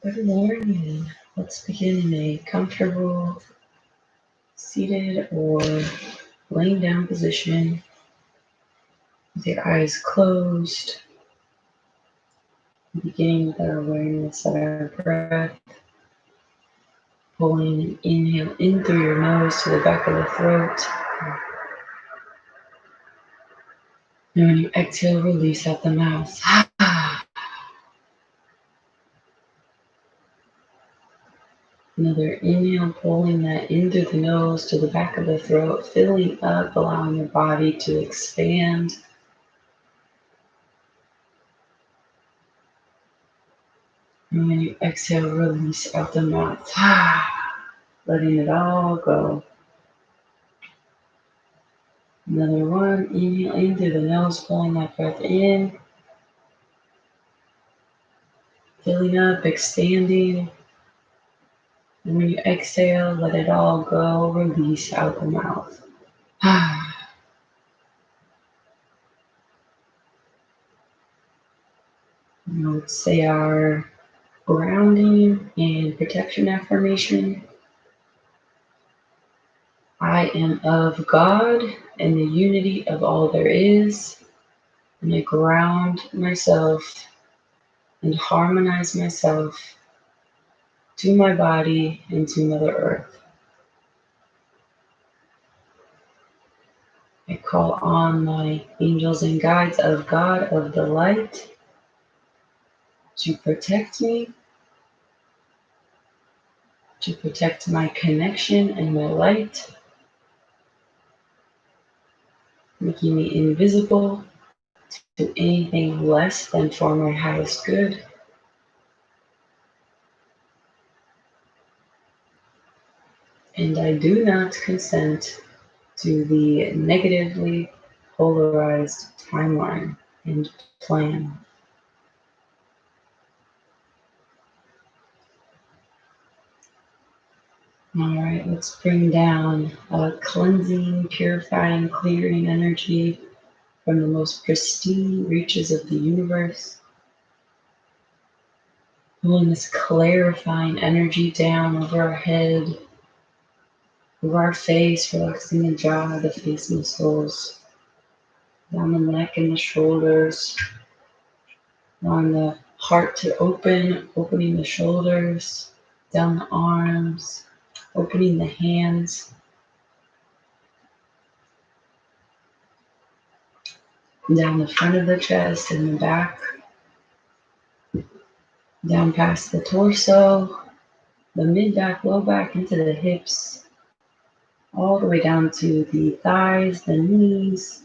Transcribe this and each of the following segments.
Good morning. Let's begin in a comfortable, let's begin in a comfortable, seated or laying down position with your eyes closed, beginning with our awareness of our breath, pulling an inhale in through your nose to the back of the throat. And when you exhale, release out the mouth. Another inhale, pulling that in through the nose to the back of the throat, filling up, allowing your body to expand. And when you exhale, release out the mouth, letting it all go. Another one, inhale in through the nose, pulling that breath in, filling up, expanding. And when you exhale, let it all go, release out the mouth. I would say our grounding and protection affirmation. I am of God and the unity of all there is, and I ground myself and harmonize myself to my body and to Mother Earth. I call on my angels and guides of God of the light to protect me, to protect my connection and my light, making me invisible to anything less than for my highest good. And I do not consent to the negatively polarized timeline and plan. All right, let's bring down a cleansing, purifying, clearing energy from the most pristine reaches of the universe. Pulling this clarifying energy down over our head, over our face, relaxing the jaw, the face muscles, down the neck and the shoulders, on the heart to open, opening the shoulders, down the arms, opening the hands, down the front of the chest and the back, down past the torso, the mid-back, low back, into the hips, all the way down to the thighs, the knees,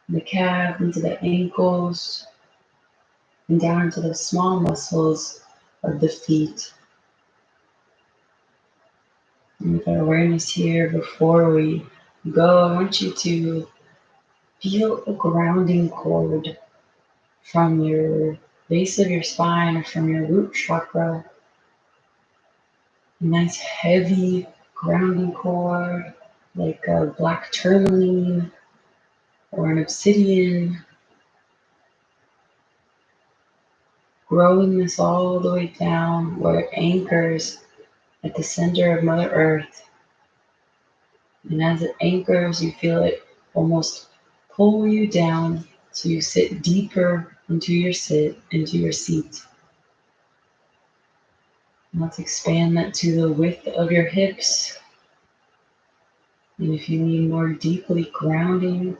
the calf, into the ankles, and down to the small muscles of the feet. And with our awareness here, before we go, I want you to feel a grounding cord from your base of your spine or from your root chakra. A nice heavy grounding cord, like a black tourmaline or an obsidian, growing this all the way down where it anchors at the center of Mother Earth. And as it anchors, you feel it almost pull you down so you sit deeper into your seat. And let's expand that to the width of your hips. And if you need more deeply grounding,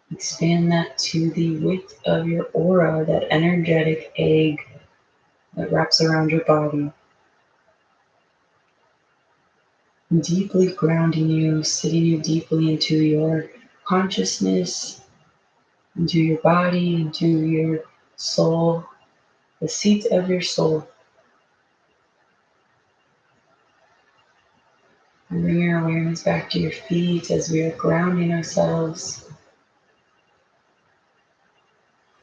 expand that to the width of your aura, that energetic egg that wraps around your body. Deeply grounding you, sitting you deeply into your consciousness, into your body, into your soul, the seat of your soul. And bring your awareness back to your feet as we are grounding ourselves,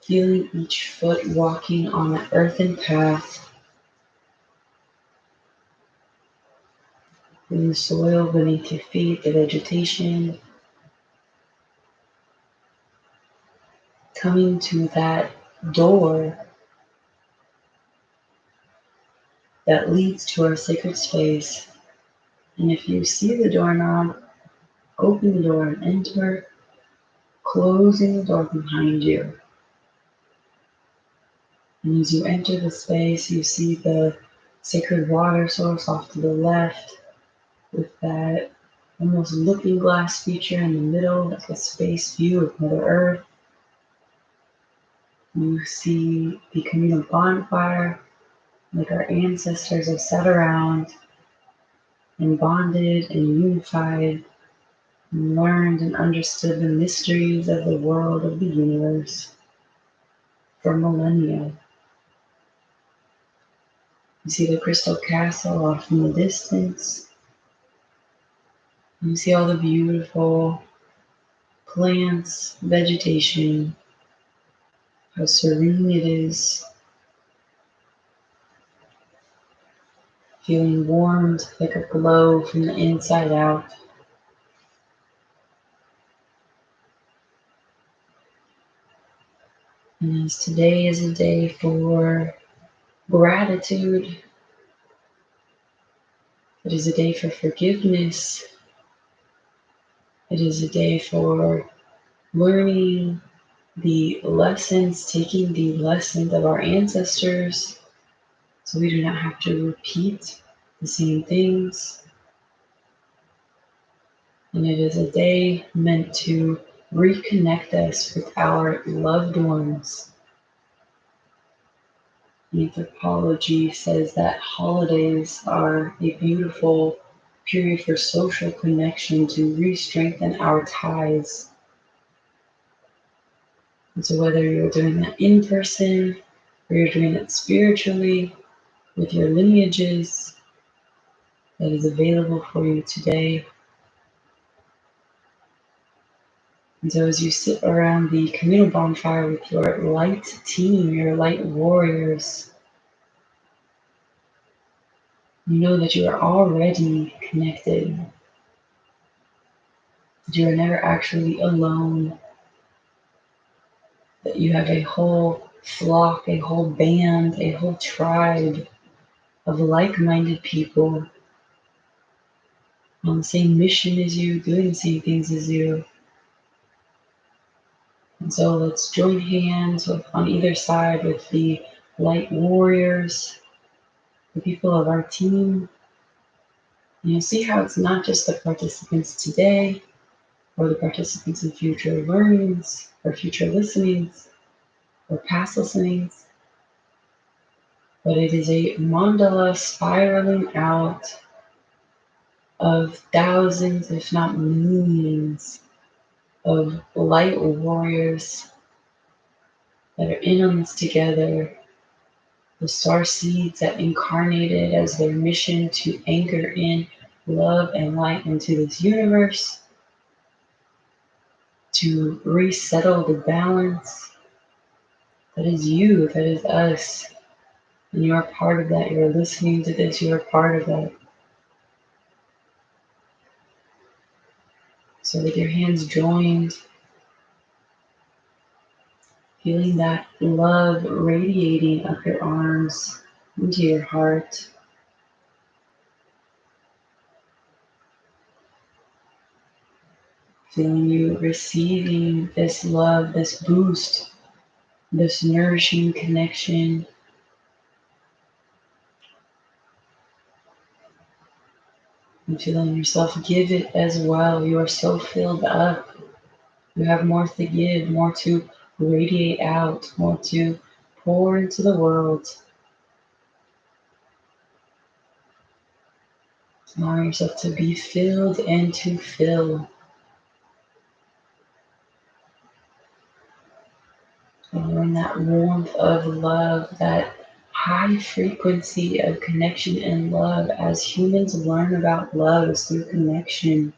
feeling each foot walking on the earthen path, in the soil beneath your feet, the vegetation, coming to that door that leads to our sacred space. And if you see the doorknob, open the door and enter, closing the door behind you. And as you enter the space, you see the sacred water source off to the left with that almost looking glass feature in the middle, like a space view of Mother Earth. You see the communal bonfire, like our ancestors have sat around and bonded and unified and learned and understood the mysteries of the world of the universe for millennia. You see the crystal castle off in the distance. You see all the beautiful plants, vegetation, how serene it is, feeling warmed like a glow from the inside out. And as today is a day for gratitude, it is a day for forgiveness, it is a day for learning the lessons, taking the lessons of our ancestors so we do not have to repeat the same things. And it is a day meant to reconnect us with our loved ones. Anthropology says that holidays are a beautiful period for social connection to re-strengthen our ties. And so whether you're doing that in person or you're doing it spiritually with your lineages, that is available for you today. And so as you sit around the communal bonfire with your light team, your light warriors, you know that you are already connected, that you are never actually alone, that you have a whole flock, a whole band, a whole tribe of like-minded people on the same mission as you, doing the same things as you. And so let's join hands on either side with the light warriors, the people of our team. And you'll see how it's not just the participants today or the participants in future learnings or future listenings or past listenings, but it is a mandala spiraling out of thousands, if not millions, of light warriors that are in on this together. The star seeds that incarnated as their mission to anchor in love and light into this universe, to resettle the balance. That is you, that is us. And you are part of that. You're listening to this, you are part of that. So with your hands joined, feeling that love radiating up your arms into your heart. Feeling you receiving this love, this boost, this nourishing connection. And feeling yourself give it as well. You are so filled up. You have more to give, more to radiate out, more to pour into the world. Allow yourself to be filled and to fill. And that warmth of love, that high frequency of connection and love, as humans learn about love is through connection.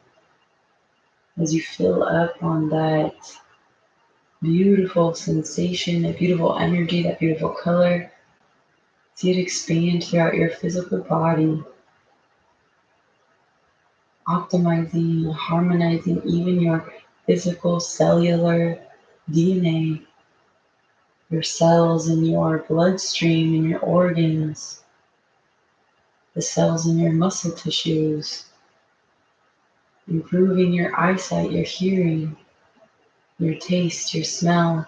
As you fill up on that beautiful sensation, that beautiful energy, that beautiful color, see it expand throughout your physical body, optimizing, harmonizing even your physical cellular DNA, your cells and your bloodstream and your organs. the cells in your muscle tissues, improving your eyesight, your hearing, your taste, your smell,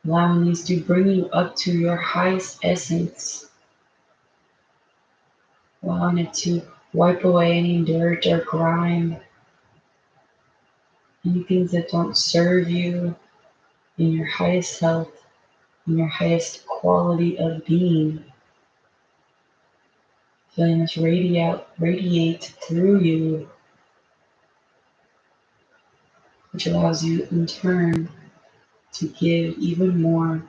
allowing these to bring you up to your highest essence, allowing it to wipe away any dirt or grime, any things that don't serve you in your highest health, in your highest quality of being. Feeling this radiate through you, which allows you in turn to give even more.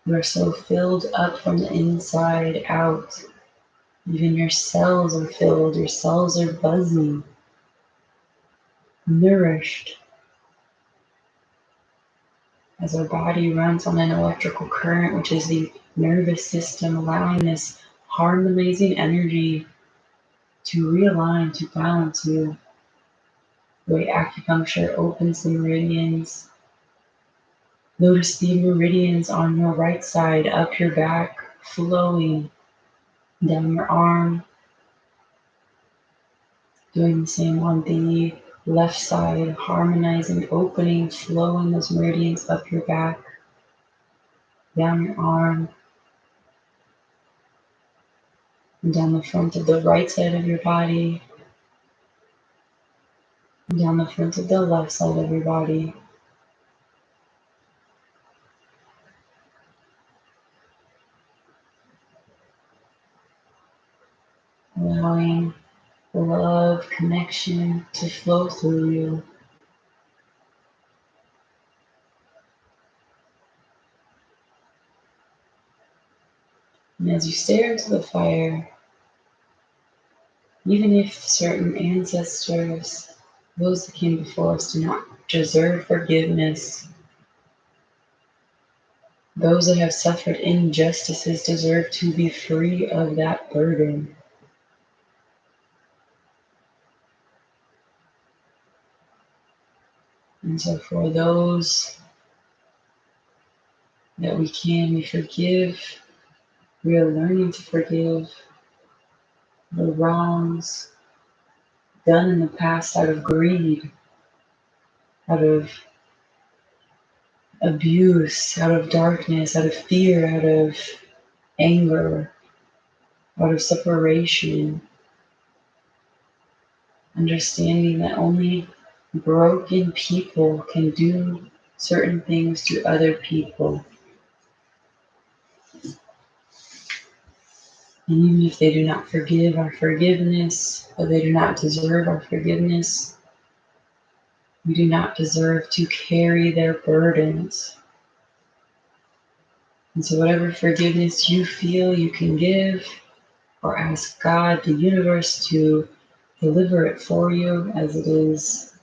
You are so filled up from the inside out. Even your cells are filled, your cells are buzzing, nourished. As our body runs on an electrical current, which is the nervous system, allowing this harmonizing energy to realign, to balance you. The way acupuncture opens the meridians. Notice the meridians on your right side, up your back, flowing down your arm. Doing the same on the left side, harmonizing, opening, flowing those meridians up your back, down your arm, and down the front of the right side of your body, and down the front of the left side of your body. Allowing love, connection to flow through you. And as you stare into the fire, even if certain ancestors, those that came before us, do not deserve forgiveness, those that have suffered injustices deserve to be free of that burden. And so for those that we forgive, we are learning to forgive the wrongs done in the past out of greed, out of abuse, out of darkness, out of fear, out of anger, out of separation. Understanding that only broken people can do certain things to other people. And even if they do not forgive our forgiveness, or they do not deserve our forgiveness, we do not deserve to carry their burdens. And so whatever forgiveness you feel you can give, or ask God, the universe, to deliver it for you, as it is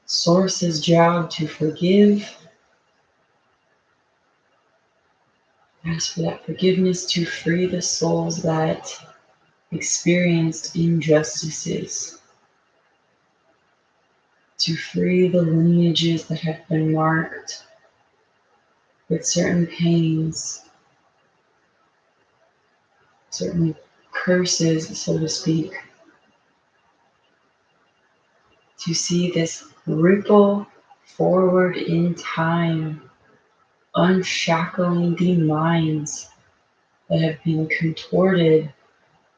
Source's job to forgive. Ask for that forgiveness to free the souls that experienced injustices, to free the lineages that have been marked with certain pains, certain curses, so to speak, to see this ripple forward in time, unshackling the minds that have been contorted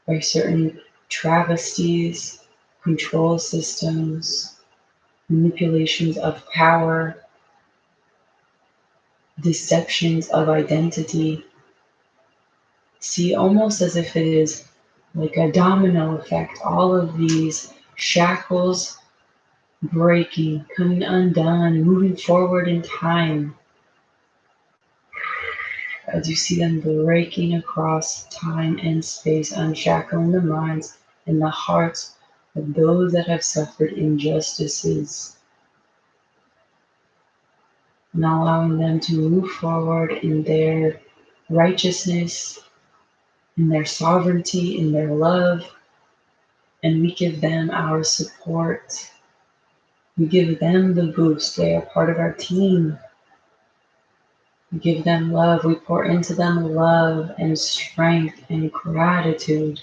by certain travesties, control systems, manipulations of power, deceptions of identity. See, almost as if it is like a domino effect, all of these shackles breaking, coming undone, moving forward in time, as you see them breaking across time and space, unshackling the minds and the hearts of those that have suffered injustices, and allowing them to move forward in their righteousness, in their sovereignty, in their love, and we give them our support. We give them the boost. They are part of our team. We give them love. We pour into them love and strength and gratitude.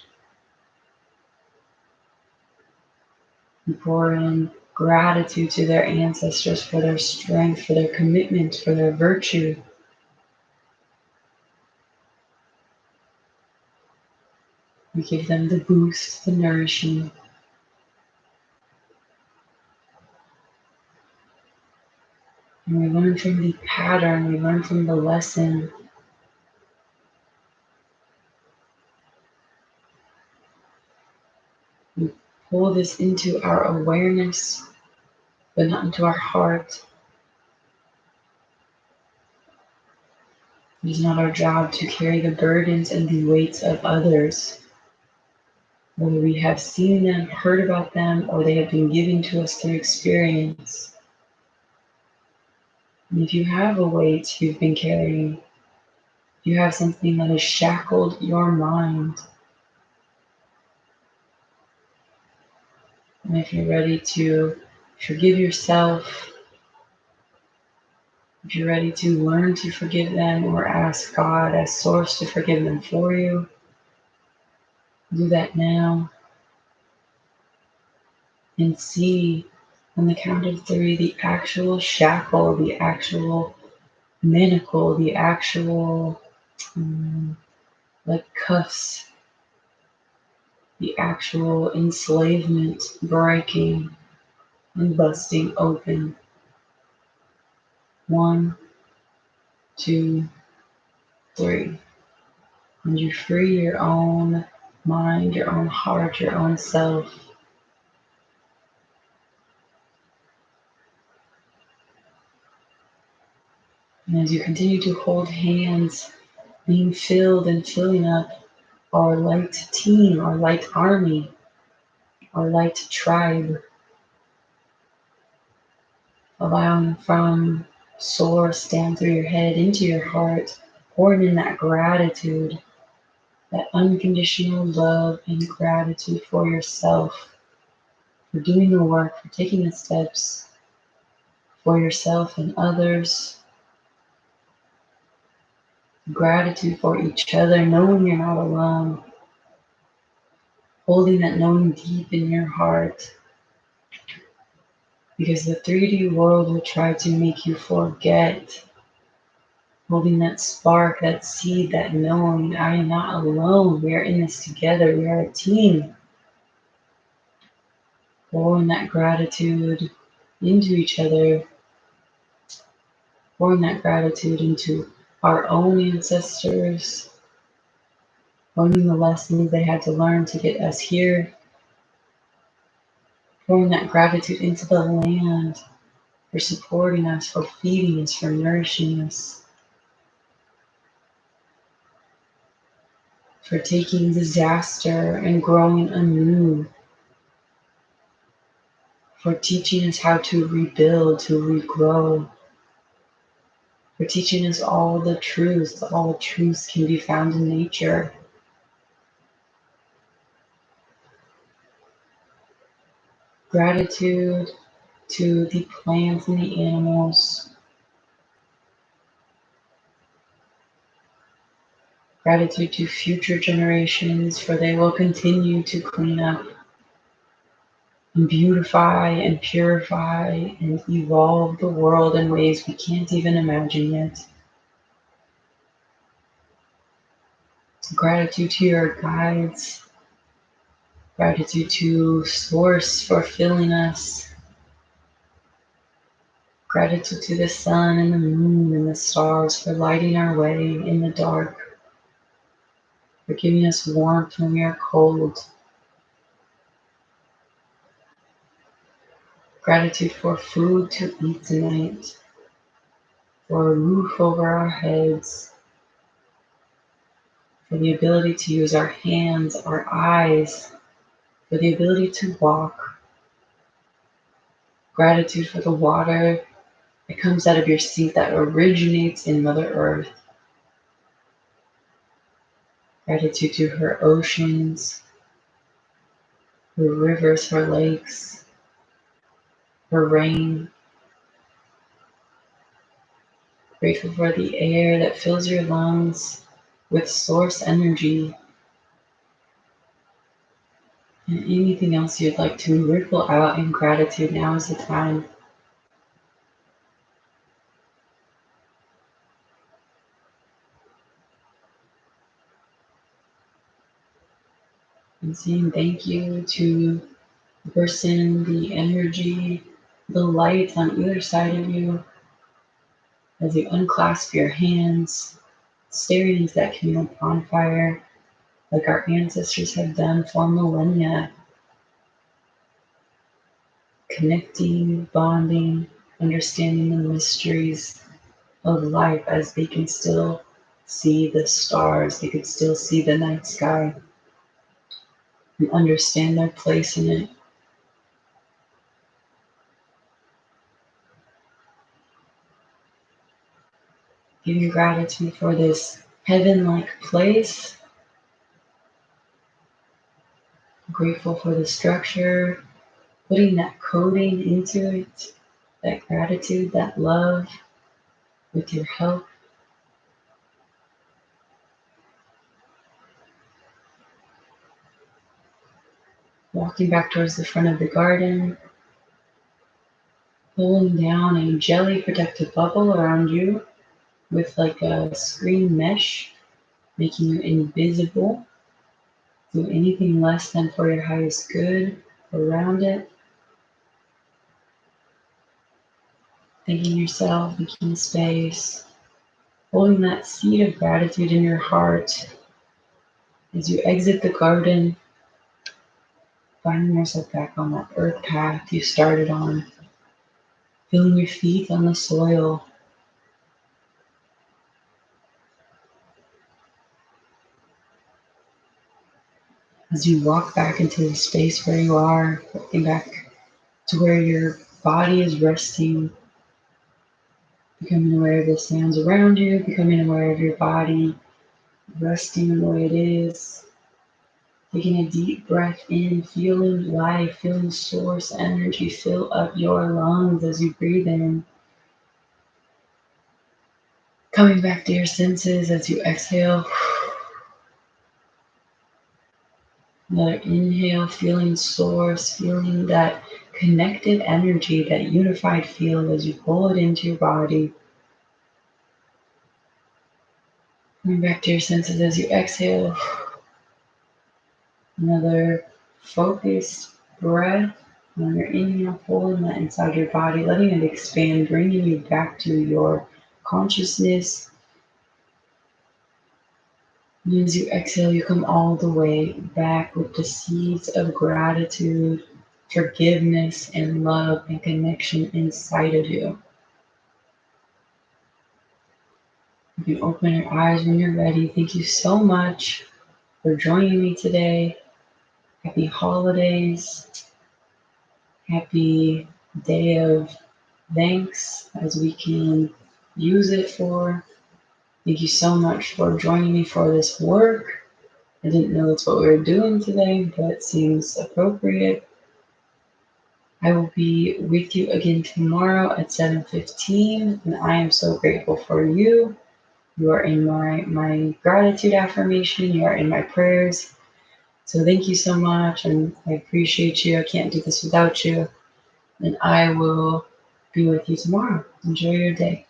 We pour in gratitude to their ancestors for their strength, for their commitment, for their virtue. We give them the boost, the nourishing. And we learn from the pattern, we learn from the lesson. We pull this into our awareness, but not into our heart. It is not our job to carry the burdens and the weights of others. Whether we have seen them, heard about them, or they have been given to us through experience. And if you have a weight you've been carrying, if you have something that has shackled your mind, and if you're ready to forgive yourself, if you're ready to learn to forgive them or ask God as source to forgive them for you, do that now. And see on the count of 3 the actual shackle, the actual manacle, the actual like cuffs, the actual enslavement breaking and busting open. 1, 2, 3. And you free your own mind, your own heart, your own self. And as you continue to hold hands, being filled and filling up our light team, our light army, our light tribe, allowing from source down through your head into your heart, pouring in that gratitude, that unconditional love and gratitude for yourself, for doing the work, for taking the steps for yourself and others, gratitude for each other, knowing you're not alone, holding that knowing deep in your heart, because the 3D world will try to make you forget, holding that spark, that seed, that knowing I am not alone. We are in this together. We are a team. Pouring that gratitude into each other, pouring that gratitude into our own ancestors, learning the lessons they had to learn to get us here, pouring that gratitude into the land for supporting us, for feeding us, for nourishing us, for taking disaster and growing anew, for teaching us how to rebuild, to regrow, for teaching us all the truths. All truths can be found in nature. Gratitude to the plants and the animals. Gratitude to future generations, for they will continue to clean up and beautify and purify and evolve the world in ways we can't even imagine yet. Gratitude to your guides. Gratitude to Source for filling us. Gratitude to the sun and the moon and the stars for lighting our way in the dark, for giving us warmth when we are cold. Gratitude for food to eat tonight, for a roof over our heads, for the ability to use our hands, our eyes, for the ability to walk. Gratitude for the water that comes out of your sink that originates in Mother Earth. Gratitude to her oceans, her rivers, her lakes, her rain. Grateful for the air that fills your lungs with source energy, and anything else you'd like to ripple out in gratitude. Now is the time. And saying thank you to the person, the energy, the light on either side of you as you unclasp your hands, staring into that communal bonfire like our ancestors have done for millennia, connecting, bonding, understanding the mysteries of life as they can still see the stars, they could still see the night sky and understand their place in it. Giving gratitude for this heaven-like place. Grateful for the structure, putting that coding into it, that gratitude, that love with your help. Walking back towards the front of the garden, pulling down a jelly protective bubble around you with like a screen mesh, making you invisible. Do anything less than for your highest good around it. Thanking yourself, making space, holding that seed of gratitude in your heart as you exit the garden, finding yourself back on that earth path you started on, feeling your feet on the soil. As you walk back into the space where you are, walking back to where your body is resting, becoming aware of the sounds around you, becoming aware of your body resting in the way it is. Taking a deep breath in, feeling life, feeling source energy fill up your lungs as you breathe in. Coming back to your senses as you exhale. Another inhale, feeling source, feeling that connected energy, that unified field as you pull it into your body. Coming back to your senses as you exhale. Another focused breath. When you're inhale, pulling that inside your body, letting it expand, bringing you back to your consciousness. And as you exhale, you come all the way back with the seeds of gratitude, forgiveness, and love and connection inside of you. You can open your eyes when you're ready. Thank you so much for joining me today. Happy holidays. Happy day of thanks as we can use it for. Thank you so much for joining me for this work. I didn't know that's what we were doing today, but it seems appropriate. I will be with you again tomorrow at 7:15, and I am so grateful for you. You are in my gratitude affirmation. You are in my prayers. So thank you so much, and I appreciate you. I can't do this without you. And I will be with you tomorrow. Enjoy your day.